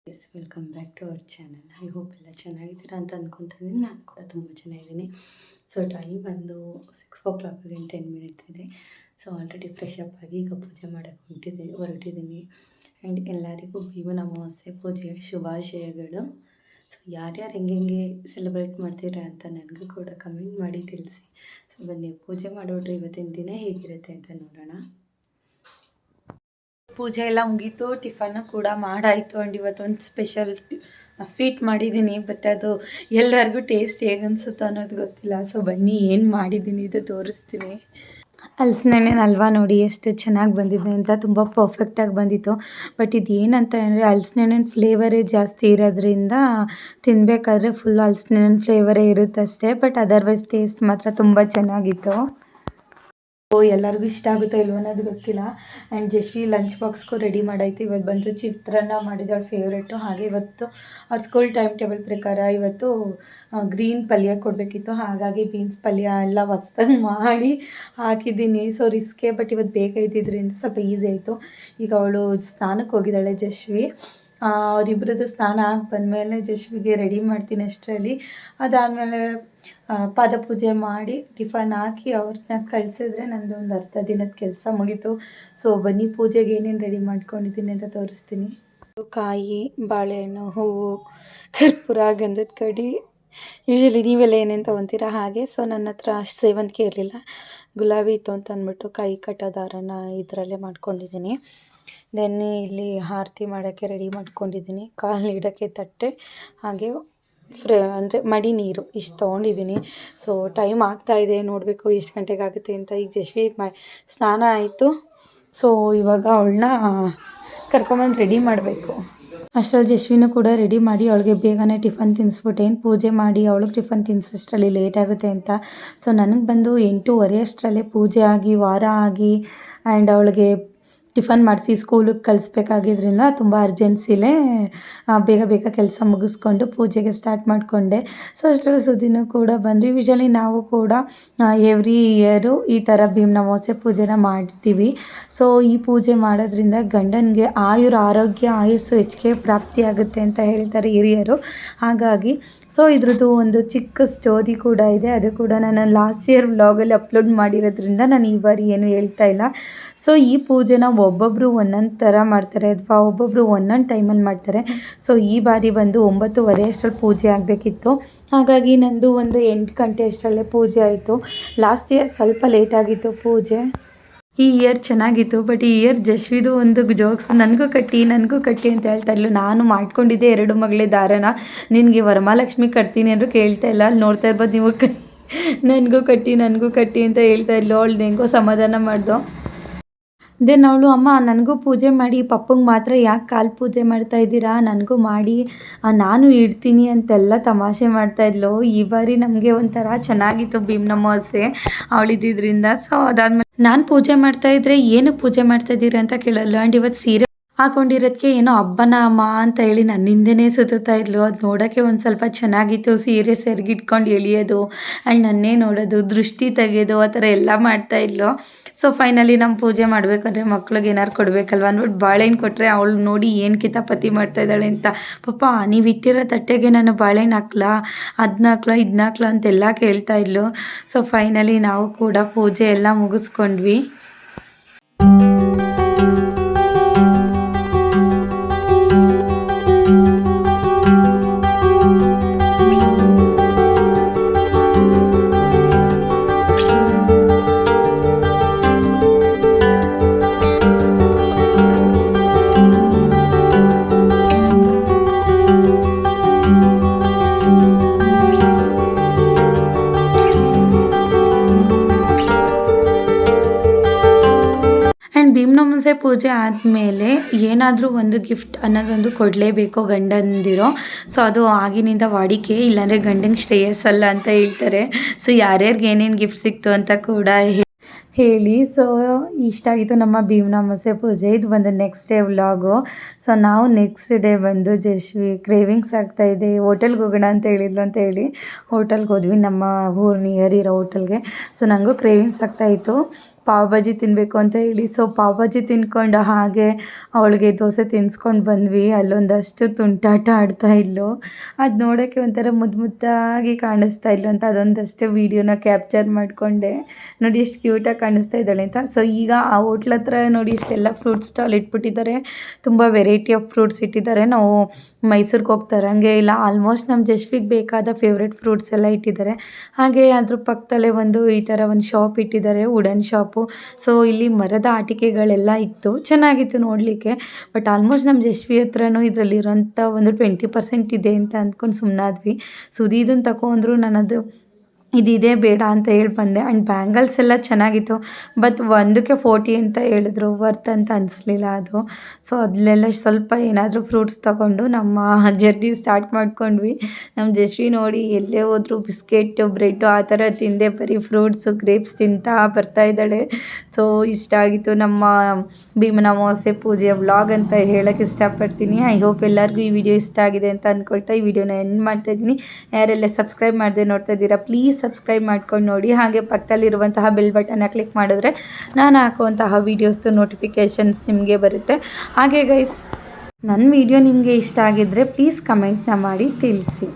Welcome back to our channel. I hope ಎಲ್ಲ ಚೆನ್ನಾಗಿದ್ದೀರಾ ಅಂತ ಅಂದ್ಕೊತಿದ್ದೀನಿ. ನಾನು ಕೂಡ ತುಂಬ ಚೆನ್ನಾಗಿದ್ದೀನಿ. ಸೊ ಟೈಮ್ ಬಂದು 6 o'clock 10 minutes ಇದೆ. ಸೊ ಆಲ್ರೆಡಿ ಫ್ರೆಶ್ ಅಪ್ ಆಗಿ ಈಗ ಪೂಜೆ ಮಾಡೋಕ್ಕೆ ಹೊರಟಿದ್ದೀನಿ. ಆ್ಯಂಡ್ ಎಲ್ಲರಿಗೂ ಭೀಮನ ಅಮಾವಾಸ್ಯೆ ಪೂಜೆಯ ಶುಭಾಶಯಗಳು. ಸೊ ಯಾರ್ಯಾರು ಹೆಂಗೆ ಸೆಲೆಬ್ರೇಟ್ ಮಾಡ್ತೀರಾ ಅಂತ ನನಗೂ ಕೂಡ ಕಮೆಂಟ್ ಮಾಡಿ ತಿಳಿಸಿ. ಸೊ ಬನ್ನಿ ಪೂಜೆ ಮಾಡೋಡ್ರಿ ಇವತ್ತಿನ ದಿನ ಹೇಗಿರುತ್ತೆ ಅಂತ ನೋಡೋಣ. ಪೂಜೆ ಎಲ್ಲ ಮುಗೀತು, ಟಿಫನ್ ಕೂಡ ಮಾಡಾಯಿತು. ಆ್ಯಂಡ್ ಇವತ್ತೊಂದು ಸ್ಪೆಷಲ್ ಸ್ವೀಟ್ ಮಾಡಿದ್ದೀನಿ. ಬಟ್ ಅದು ಎಲ್ಲರಿಗೂ ಟೇಸ್ಟ್ ಹೇಗೆ ಅನಿಸುತ್ತೋ ಅನ್ನೋದು ಗೊತ್ತಿಲ್ಲ. ಸೊ ಬನ್ನಿ ಏನು ಮಾಡಿದ್ದೀನಿ ಇದು ತೋರಿಸ್ತೀನಿ. ಹಲಸಿನಣ್ಣೆ ಹಲ್ವಾ ನೋಡಿ ಎಷ್ಟು ಚೆನ್ನಾಗಿ ಬಂದಿದೆ ಅಂತ, ತುಂಬ ಪರ್ಫೆಕ್ಟಾಗಿ ಬಂದಿತ್ತು. ಬಟ್ ಇದು ಏನಂತ ಅಂದರೆ ಹಲಸಿನಣ್ಣನ ಫ್ಲೇವರೇ ಜಾಸ್ತಿ ಇರೋದ್ರಿಂದ ತಿನ್ನಬೇಕಾದ್ರೆ ಫುಲ್ ಹಲಸಿನಣ್ಣನ ಫ್ಲೇವರೇ ಇರುತ್ತಷ್ಟೇ. ಬಟ್ ಅದರ್ವೈಸ್ ಟೇಸ್ಟ್ ಮಾತ್ರ ತುಂಬ ಚೆನ್ನಾಗಿತ್ತು. ಎಲ್ಲರಿಗೂ ಇಷ್ಟ ಆಗುತ್ತೋ ಇಲ್ವೋ ಅನ್ನೋದು ಗೊತ್ತಿಲ್ಲ. ಆ್ಯಂಡ್ ಜಶ್ವಿ ಲಂಚ್ ಬಾಕ್ಸ್ಗೂ ರೆಡಿ ಮಾಡಾಯಿತು. ಇವತ್ತು ಬಂತು ಚಿತ್ರಾನ್ನ ಮಾಡಿದವಳು ಫೇವ್ರೇಟು. ಹಾಗೆ ಇವತ್ತು ಅವ್ರ ಸ್ಕೂಲ್ ಟೈಮ್ ಟೇಬಲ್ ಪ್ರಕಾರ ಇವತ್ತು ಗ್ರೀನ್ ಪಲ್ಯ ಕೊಡಬೇಕಿತ್ತು. ಹಾಗಾಗಿ ಬೀನ್ಸ್ ಪಲ್ಯ ಎಲ್ಲ ಹೊಸ್ದಾಗಿ ಮಾಡಿ ಹಾಕಿದ್ದೀನಿ. ಸೊ ರಿಸ್ಕೆ, ಬಟ್ ಇವತ್ತು ಬೇಗ ಇದ್ದಿದ್ದರಿಂದ ಸ್ವಲ್ಪ ಈಸಿ ಆಯಿತು. ಈಗ ಅವಳು ಸ್ನಾನಕ್ಕೆ ಹೋಗಿದ್ದಾಳೆ ಜಶ್ವಿ. ಅವರಿಬ್ಬರದ್ದು ಸ್ನಾನ ಆಗಿ ಬಂದಮೇಲೆ ಜಶ್ವಿಗೆ ರೆಡಿ ಮಾಡ್ತೀನಿ ಅಷ್ಟರಲ್ಲಿ. ಅದಾದಮೇಲೆ ಪಾದಪೂಜೆ ಮಾಡಿ ಟಿಫನ್ ಹಾಕಿ ಅವ್ರನ್ನ ಕಳಿಸಿದ್ರೆ ನಂದು ಒಂದು ಅರ್ಧ ದಿನದ ಕೆಲಸ ಮುಗೀತು. ಸೊ ಬನ್ನಿ ಪೂಜೆಗೆ ಏನೇನು ರೆಡಿ ಮಾಡ್ಕೊಂಡಿದ್ದೀನಿ ಅಂತ ತೋರಿಸ್ತೀನಿ. ಕಾಯಿ, ಬಾಳೆಹಣ್ಣು, ಹೂವು, ಕರ್ಪೂರ, ಗಂಧದ ಕಡ್ಡಿ. ಯೂಶ್ವಲಿ ನೀವೆಲ್ಲ ಏನೇನು ತೊಗೊತೀರಾ ಹಾಗೆ. ಸೊ ನನ್ನ ಹತ್ರ ಸೇವಂತಿಗೆ ಇರಲಿಲ್ಲ, ಗುಲಾಬಿ ಇತ್ತು ಅಂತ ಅಂದ್ಬಿಟ್ಟು ಕಾಯಿ ಕಟ್ಟೋ ದಾರನ ಇದರಲ್ಲೇ ಮಾಡ್ಕೊಂಡಿದ್ದೀನಿ. ದೆನ್ ಇಲ್ಲಿ ಆರತಿ ಮಾಡೋಕ್ಕೆ ರೆಡಿ ಮಾಡ್ಕೊಂಡಿದ್ದೀನಿ. ಕಾಲು ಇಡೋಕ್ಕೆ ತಟ್ಟೆ, ಹಾಗೆ ಅಂದರೆ ಮಡಿ ನೀರು ಇಷ್ಟು ತೊಗೊಂಡಿದ್ದೀನಿ. ಸೊ ಟೈಮ್ ಆಗ್ತಾಯಿದೆ, ನೋಡಬೇಕು ಎಷ್ಟು ಗಂಟೆಗೆ ಆಗುತ್ತೆ ಅಂತ. ಈಗ ಜಶ್ವಿ ಸ್ನಾನ ಆಯಿತು. ಸೊ ಇವಾಗ ಅವಳನ್ನ ಕರ್ಕೊಂಬಂದು ರೆಡಿ ಮಾಡಬೇಕು. ಅಷ್ಟರಲ್ಲಿ ಜಶ್ವಿನೂ ಕೂಡ ರೆಡಿ ಮಾಡಿ ಅವಳಿಗೆ ಬೇಗನೆ ಟಿಫನ್ ತಿನ್ನಿಸ್ಬಿಟ್ಟೇನು ಪೂಜೆ ಮಾಡಿ ಅವಳಿಗೆ ಟಿಫನ್ ತಿನ್ನಿಸೋಷ್ಟರಲ್ಲಿ ಲೇಟ್ ಆಗುತ್ತೆ ಅಂತ. ಸೊ ನನಗೆ ಬಂದು 8:30 ಅಷ್ಟರಲ್ಲೇ ಪೂಜೆ ಆಗಿ ವಾರ ಆಗಿ ಆ್ಯಂಡ್ ಅವಳಿಗೆ ಟಿಫನ್ ಮಾಡಿಸಿ ಸ್ಕೂಲಿಗೆ ಕಳಿಸ್ಬೇಕಾಗಿದ್ದರಿಂದ ತುಂಬ ಅರ್ಜೆನ್ಸಿಲೇ ಬೇಗ ಬೇಗ ಕೆಲಸ ಮುಗಿಸ್ಕೊಂಡು ಪೂಜೆಗೆ ಸ್ಟಾರ್ಟ್ ಮಾಡಿಕೊಂಡೆ. ಸೊ ಅಷ್ಟರಲ್ಲಿ ಸುದ್ದಿನೂ ಕೂಡ ಬಂದ್ವಿ. ಯೂಶ್ವಲಿ ನಾವು ಕೂಡ ಎವ್ರಿ ಇಯರು ಈ ಥರ ಭೀಮನ ಅಮಾವಾಸ್ಯೆ ಪೂಜೆನ ಮಾಡ್ತೀವಿ. ಸೊ ಈ ಪೂಜೆ ಮಾಡೋದ್ರಿಂದ ಗಂಡನಿಗೆ ಆರೋಗ್ಯ ಆಯಸ್ಸು ಹೆಚ್ಚಿಗೆ ಪ್ರಾಪ್ತಿಯಾಗುತ್ತೆ ಅಂತ ಹೇಳ್ತಾರೆ ಹಿರಿಯರು. ಹಾಗಾಗಿ ಸೊ ಇದ್ರದ್ದು ಒಂದು ಚಿಕ್ಕ ಸ್ಟೋರಿ ಕೂಡ ಇದೆ. ಅದು ಕೂಡ ನಾನು ಲಾಸ್ಟ್ ಇಯರ್ ವ್ಲಾಗಲ್ಲಿ ಅಪ್ಲೋಡ್ ಮಾಡಿರೋದ್ರಿಂದ ನಾನು ಈ ಬಾರಿ ಏನು ಹೇಳ್ತಾ ಇಲ್ಲ. ಸೊ ಈ ಪೂಜೆನ ಒಬ್ಬೊಬ್ಬರು ಒಂದೊಂದು ಥರ ಮಾಡ್ತಾರೆ ಅಥವಾ ಒಬ್ಬೊಬ್ಬರು ಒಂದೊಂದು ಟೈಮಲ್ಲಿ ಮಾಡ್ತಾರೆ. ಸೊ ಈ ಬಾರಿ ಬಂದು 9:30 ಅಷ್ಟರಲ್ಲಿ ಪೂಜೆ ಆಗಬೇಕಿತ್ತು. ಹಾಗಾಗಿ ನಂದು ಒಂದು 8 ಗಂಟೆ ಅಷ್ಟರಲ್ಲೇ ಪೂಜೆ ಆಯಿತು. ಲಾಸ್ಟ್ ಇಯರ್ ಸ್ವಲ್ಪ ಲೇಟಾಗಿತ್ತು ಪೂಜೆ. ಈ ಇಯರ್ ಚೆನ್ನಾಗಿತ್ತು. ಬಟ್ ಈ ಇಯರ್ ಜಶ್ವಿದು ಒಂದು ಜೋಕ್ಸ್, ನನಗೂ ಕಟ್ಟಿ ಅಂತ ಹೇಳ್ತಾ ಇದ್ಲು. ನಾನು ಮಾಡ್ಕೊಂಡಿದ್ದೆ 2 ಮಗಳೇ ದಾರನ, ನಿನಗೆ ವರಮಹಾಲಕ್ಷ್ಮಿ ಕಟ್ತೀನಿ ಅಂದರೂ ಕೇಳ್ತಾ ಇಲ್ಲ. ಅಲ್ಲಿ ನೋಡ್ತಾ ಇರ್ಬೋದು ನೀವು, ನನಗೂ ಕಟ್ಟಿ ಅಂತ ಹೇಳ್ತಾ ಇದ್ಲು. ಅವಳು ಹೆಂಗೋ ಸಮಾಧಾನ ಮಾಡ್ದೋ. ದೆನ್ ಅವಳು, ಅಮ್ಮ ನನಗೂ ಪೂಜೆ ಮಾಡಿ, ಪಪ್ಪಂಗೆ ಮಾತ್ರ ಯಾಕೆ ಕಾಲು ಪೂಜೆ ಮಾಡ್ತಾಯಿದ್ದೀರಾ, ನನಗೂ ಮಾಡಿ, ನಾನು ಇಡ್ತೀನಿ ಅಂತೆಲ್ಲ ತಮಾಷೆ ಮಾಡ್ತಾಯಿದ್ಲು. ಈ ಬಾರಿ ನಮಗೆ ಒಂಥರ ಚೆನ್ನಾಗಿತ್ತು ಭೀಮನ ಅಮಾವಾಸ್ಯೆ ಅವಳಿದ್ದಿದ್ದರಿಂದ. ಸೊ ಅದಾದಮೇಲೆ ನಾನು ಪೂಜೆ ಮಾಡ್ತಾಯಿದ್ರೆ ಏನಕ್ಕೆ ಪೂಜೆ ಮಾಡ್ತಾಯಿದ್ದೀರಾ ಅಂತ ಕೇಳಲ್ಲ. ಆ್ಯಂಡ್ ಇವತ್ತು ಸೀರೆ ಹಾಕೊಂಡಿರೋದಕ್ಕೆ ಏನೋ ಹಬ್ಬನ ಅಮ್ಮ ಅಂತ ಹೇಳಿ ನನ್ನ ಹಿಂದೆನೇ ಸುತ್ತಾ ಇದ್ಲು. ಅದು ನೋಡೋಕ್ಕೆ ಒಂದು ಸ್ವಲ್ಪ ಚೆನ್ನಾಗಿತ್ತು. ಸೀರೆ ಸೆರಗಿಟ್ಕೊಂಡು ಎಳಿಯೋದು ಆ್ಯಂಡ್ ನನ್ನೇ ನೋಡೋದು, ದೃಷ್ಟಿ ತೆಗೆಯೋದು, ಆ ಥರ ಎಲ್ಲ ಮಾಡ್ತಾಯಿದ್ಲು. ಸೊ ಫೈನಲಿ ನಮ್ಮ ಪೂಜೆ ಮಾಡಬೇಕಂದ್ರೆ ಮಕ್ಳಿಗೆ ಏನಾರು ಕೊಡಬೇಕಲ್ವ ಅಂದ್ಬಿಟ್ಟು ಬಾಳೆಹಣ್ಣು ಕೊಟ್ಟರೆ ಅವಳು ನೋಡಿ ಏನು ಕಿತಾಪತಿ ಮಾಡ್ತಾಯಿದ್ದಾಳೆ ಅಂತ. ಪಾಪ ನೀವು ಇಟ್ಟಿರೋ ತಟ್ಟೆಗೆ ನಾನು ಬಾಳೆಹಣ್ಣು ಹಾಕ್ಲಾ, ಅದನ್ನ ಹಾಕ್ಲಾ, ಇದನ್ನ ಹಾಕ್ಲಾ ಅಂತೆಲ್ಲ ಕೇಳ್ತಾ ಇದ್ಲು. ಸೊ ಫೈನಲಿ ನಾವು ಕೂಡ ಪೂಜೆ ಎಲ್ಲ ಮುಗಿಸ್ಕೊಂಡ್ವಿ. ಭೀಮನ ಅಮಾವಾಸ್ಯೆ ಪೂಜೆ ಆದಮೇಲೆ ಏನಾದರೂ ಒಂದು ಗಿಫ್ಟ್ ಅನ್ನೋದೊಂದು ಕೊಡಲೇಬೇಕು ಗಂಡಂದಿರೋ. ಸೊ ಅದು ಆಗಿನಿಂದ ವಾಡಿಕೆ, ಇಲ್ಲಾಂದರೆ ಗಂಡಂಗೆ ಶ್ರೇಯಸ್ಸಲ್ಲ ಅಂತ ಹೇಳ್ತಾರೆ. ಸೊ ಯಾರ್ಯಾರಿಗೆ ಏನೇನು ಗಿಫ್ಟ್ ಸಿಕ್ತು ಅಂತ ಕೂಡ ಹೇಳಿ. ಸೊ ಇಷ್ಟ ಆಗಿತ್ತು ನಮ್ಮ ಭೀಮನ ಅಮಾವಾಸ್ಯೆ ಪೂಜೆ. ಇದು ಬಂದು ನೆಕ್ಸ್ಟ್ ಡೇ ವ್ಲಾಗು. ಸೊ ನಾವು ನೆಕ್ಸ್ಟ್ ಡೇ ಬಂದು ಜಶ್ವಿ ಕ್ರೇವಿಂಗ್ಸ್ ಆಗ್ತಾಯಿದೆ, ಹೋಟೆಲ್ಗೆ ಹೋಗೋಣ ಅಂತ ಹೇಳಿದ್ಲು ಅಂತ ಹೇಳಿ ಹೋಟೆಲ್ಗೆ ಹೋದ್ವಿ, ನಮ್ಮ ಊರು ನಿಯರ್ ಇರೋ ಹೋಟೆಲ್ಗೆ. ಸೊ ನನಗೂ ಕ್ರೇವಿಂಗ್ಸ್ ಆಗ್ತಾಯಿತ್ತು. ಪಾವ್ ಭಾಜಿ ತಿನ್ನಬೇಕು ಅಂತ ಹೇಳಿ. ಸೊ ಪಾವ್ ಭಾಜಿ ತಿನ್ಕೊಂಡು ಹಾಗೆ ಅವಳಿಗೆ ದೋಸೆ ತಿನ್ಸ್ಕೊಂಡು ಬಂದ್ವಿ. ಅಲ್ಲೊಂದಷ್ಟು ತುಂಟಾಟ ಆಡ್ತಾ ಇದ್ಲು. ಅದು ನೋಡೋಕ್ಕೆ ಒಂಥರ ಮುದ್ದಾಗಿ ಕಾಣಿಸ್ತಾ ಇದ್ಲು ಅಂತ ಅದೊಂದಷ್ಟು ವೀಡಿಯೋನ ಕ್ಯಾಪ್ಚರ್ ಮಾಡಿಕೊಂಡೆ. ನೋಡಿ ಎಷ್ಟು ಕ್ಯೂಟಾಗಿ ಕಾಣಿಸ್ತಾ ಇದ್ದಾಳೆ ಅಂತ. ಸೊ ಈಗ ಆ ಹೋಟ್ಲ್ ಹತ್ರ ನೋಡಿ ಇಷ್ಟೆಲ್ಲ ಫ್ರೂಟ್ ಸ್ಟಾಲ್ ಇಟ್ಬಿಟ್ಟಿದ್ದಾರೆ. ತುಂಬ ವೆರೈಟಿ ಆಫ್ ಫ್ರೂಟ್ಸ್ ಇಟ್ಟಿದ್ದಾರೆ. ನಾವು ಮೈಸೂರಿಗೆ ಹೋಗ್ತಾರೆ ಹಂಗೆ ಇಲ್ಲ ಆಲ್ಮೋಸ್ಟ್ ನಮ್ಮ ಜಶ್ವಿಗೆ ಬೇಕಾದ ಫೇವ್ರೆಟ್ ಫ್ರೂಟ್ಸ್ ಎಲ್ಲ ಇಟ್ಟಿದ್ದಾರೆ. ಹಾಗೆ ಅದ್ರ ಪಕ್ಕದಲ್ಲೇ ಒಂದು ಈ ಥರ ಒಂದು ಶಾಪ್ ಇಟ್ಟಿದ್ದಾರೆ, ವುಡನ್ ಶಾಪು. ಸೊ ಇಲ್ಲಿ ಮರದ ಆಟಿಕೆಗಳೆಲ್ಲ ಇತ್ತು, ಚೆನ್ನಾಗಿತ್ತು ನೋಡಲಿಕ್ಕೆ. ಬಟ್ ಆಲ್ಮೋಸ್ಟ್ ನಮ್ಮ ಜಶ್ವಿ ಹತ್ರನೂ ಇದರಲ್ಲಿರೋಂಥ ಒಂದು 20% ಇದೆ ಅಂತ ಅಂದ್ಕೊಂಡು ಸುಮ್ಮನಾದ್ವಿ. ಸುದಿ ಇದನ್ನು ತಗೊಂಡ್ರು, ನನ್ನದು ಇದಿದೆ ಬೇಡ ಅಂತ ಹೇಳಿ ಬಂದೆ. ಆ್ಯಂಡ್ ಬ್ಯಾಂಗಲ್ಸ್ ಎಲ್ಲ ಚೆನ್ನಾಗಿತ್ತು. ಬಟ್ ಒಂದಕ್ಕೆ 40 ಅಂತ ಹೇಳಿದ್ರು, ವರ್ತ್ ಅಂತ ಅನಿಸ್ಲಿಲ್ಲ ಅದು. ಸೊ ಅದಲ್ಲೆಲ್ಲ ಸ್ವಲ್ಪ ಏನಾದರೂ ಫ್ರೂಟ್ಸ್ ತೊಗೊಂಡು ನಮ್ಮ ಜರ್ನಿ ಸ್ಟಾರ್ಟ್ ಮಾಡ್ಕೊಂಡ್ವಿ. ನಮ್ಮ ಜಶ್ವಿ ನೋಡಿ ಎಲ್ಲೇ ಹೋದ್ರು ಬಿಸ್ಕೆಟು ಬ್ರೆಡ್ಡು ಆ ಥರ ತಿಂದೆ, ಬರೀ ಫ್ರೂಟ್ಸು ಗ್ರೇಪ್ಸ್ ತಿಂತಾ ಬರ್ತಾ ಇದ್ದಾಳೆ. ಸೊ ಇಷ್ಟ ಆಗಿತ್ತು ನಮ್ಮ ಭೀಮನ ಅಮಾವಾಸ್ಯೆ ಪೂಜೆಯ ವ್ಲಾಗ್ ಅಂತ ಹೇಳೋಕ್ಕೆ ಇಷ್ಟಪಡ್ತೀನಿ. ಐ ಹೋಪ್ ಎಲ್ಲರಿಗೂ ಈ ವಿಡಿಯೋ ಇಷ್ಟ ಆಗಿದೆ ಅಂತ ಅಂದ್ಕೊಳ್ತಾ ಈ ವಿಡಿಯೋನ ಎಂಡ್ ಮಾಡ್ತಾಯಿದ್ದೀನಿ. ಯಾರೆಲ್ಲ ಸಬ್ಸ್ಕ್ರೈಬ್ ಮಾಡದೆ ನೋಡ್ತಾ ಇದ್ದೀರಾ ಪ್ಲೀಸ್ ಸಬ್ಸ್ಕ್ರೈಬ್ ಮಾಡ್ಕೊಂಡು ನೋಡಿ. ಹಾಗೆ ಪಕ್ಕದಲ್ಲಿರುವಂತಹ ಬೆಲ್ ಬಟನ್ನ ಕ್ಲಿಕ್ ಮಾಡಿದ್ರೆ ನಾನು ಹಾಕುವಂತಹ ವೀಡಿಯೋಸ್ದು ನೋಟಿಫಿಕೇಷನ್ಸ್ ನಿಮಗೆ ಬರುತ್ತೆ. ಹಾಗೆ ಗೈಸ್, ನನ್ನ ವಿಡಿಯೋ ನಿಮಗೆ ಇಷ್ಟ ಆಗಿದ್ದರೆ ಪ್ಲೀಸ್ ಕಮೆಂಟ್ನ ಮಾಡಿ ತಿಳಿಸಿ.